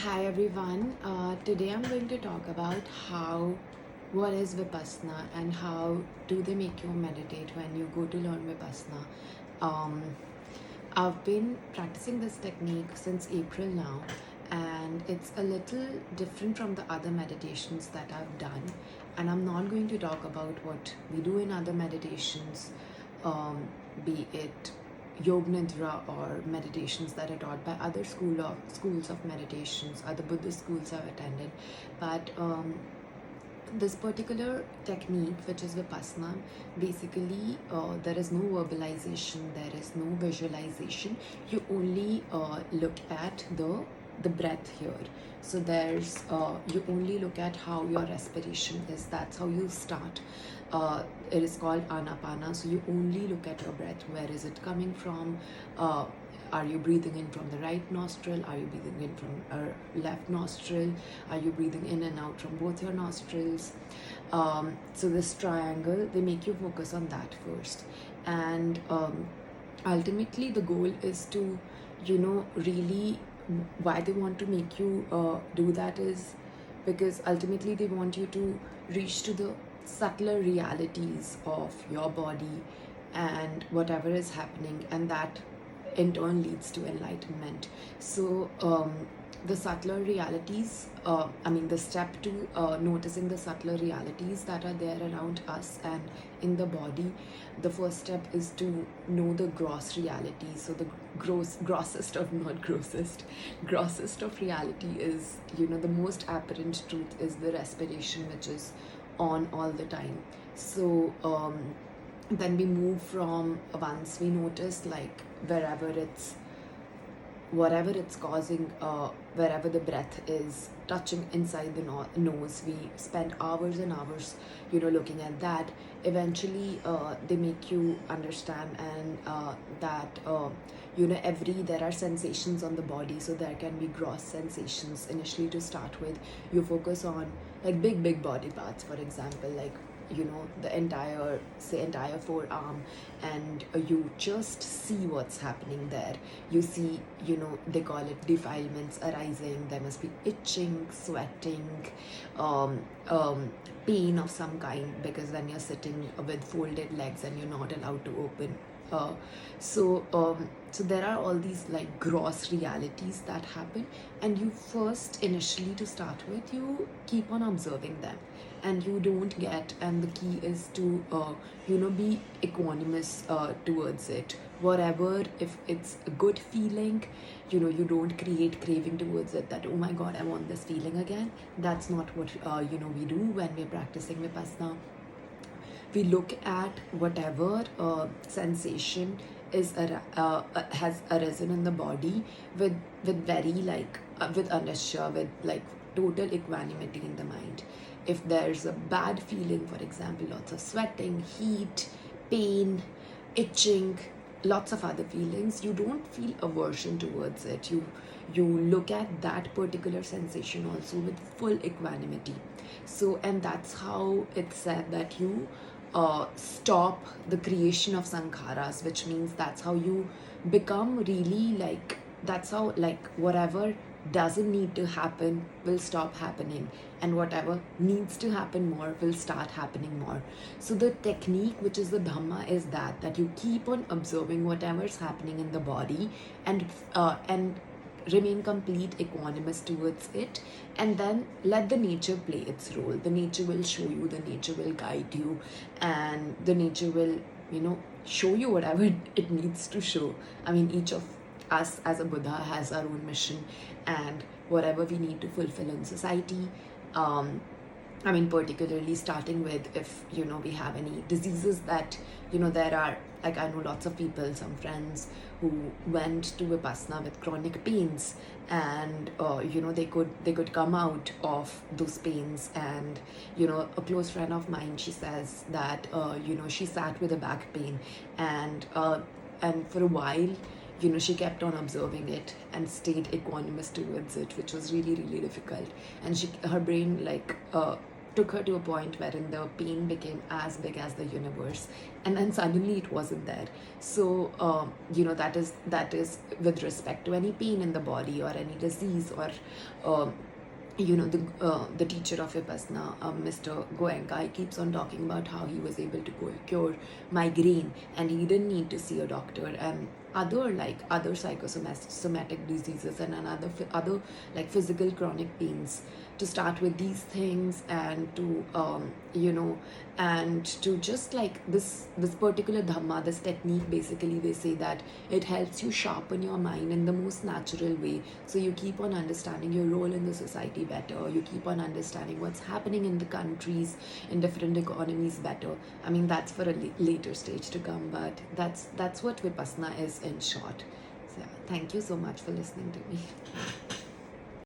Hi everyone. Today I'm going to talk about what is Vipassana and how do they make you meditate when you go to learn Vipassana. Um, I've been practicing this technique since April now, and it's a little different from the other meditations that I've done. And I'm not going to talk about what we do in other meditations, be it Yog Nidra or meditations that are taught by other schools of meditations, other Buddhist schools I've attended. But this particular technique, which is Vipassana, basically there is no verbalization, there is no visualization. You only look at the breath here. So there's you only look at how your respiration is. That's how you start. It is called anapana. So you only look at your breath. Where is it coming from? Are you breathing in from the right nostril? Are you breathing in from left nostril? Are you breathing in and out from both your nostrils? So this triangle, they make you focus on that first. And ultimately the goal is to, really why they want to make you do that is because ultimately they want you to reach to the subtler realities of your body and whatever is happening, and that in turn leads to enlightenment. So the subtler realities, the step to noticing the subtler realities that are there around us and in the body, the first step is to know the gross reality. So the grossest of reality is, the most apparent truth is the respiration, which is on all the time. So then we move from, once we notice, like whatever it's causing, wherever the breath is touching inside the nose, we spend hours and hours, looking at that. Eventually they make you understand and that there are sensations on the body. So there can be gross sensations initially to start with. You focus on like big body parts, for example, like the entire forearm, and you just see what's happening there. You see, they call it defilements arising. There must be itching, sweating, pain of some kind, because when you're sitting with folded legs and you're not allowed to open. So there are all these like gross realities that happen, and you first, initially to start with, you keep on observing them, and you don't get, and the key is to be equanimous towards it. Whatever, if it's a good feeling, you don't create craving towards it, that oh my god, I want this feeling again. That's not what we do when we're practicing Vipassana. We look at whatever sensation has arisen in the body with very with anisha, with like total equanimity in the mind. If there's a bad feeling, for example, lots of sweating, heat, pain, itching, lots of other feelings, you don't feel aversion towards it. You look at that particular sensation also with full equanimity. So, and that's how it's said that you stop the creation of sankharas, which means that's how you become really like, that's how like whatever doesn't need to happen will stop happening, and whatever needs to happen more will start happening more. So the technique, which is the dhamma, is that you keep on observing whatever's happening in the body, and remain complete equanimous towards it, and then let the nature play its role. The nature will show you, the nature will guide you, and the nature will show you whatever it needs to show. I mean, each of us as a Buddha has our own mission and whatever we need to fulfill in society. Particularly starting with, if we have any diseases that there are, like I know lots of people, some friends who went to Vipassana with chronic pains, and they could come out of those pains. And a close friend of mine, she says that she sat with a back pain, and for a while she kept on observing it and stayed equanimous towards it, which was really difficult. And her brain took her to a point wherein the pain became as big as the universe, and then suddenly it wasn't there. So that is with respect to any pain in the body or any disease, or um, the teacher of Vipassana, Mr. Goenka, he keeps on talking about how he was able to cure migraine, and he didn't need to see a doctor, and other psychosomatic diseases, and other like physical chronic pains, to start with these things, and to and to just like this particular dhamma, this technique, basically they say that it helps you sharpen your mind in the most natural way, so you keep on understanding your role in the society better, you keep on understanding what's happening in the countries, in different economies better. I mean, that's for a later stage to come, but that's what Vipassana is in short. So yeah, thank you so much for listening to me.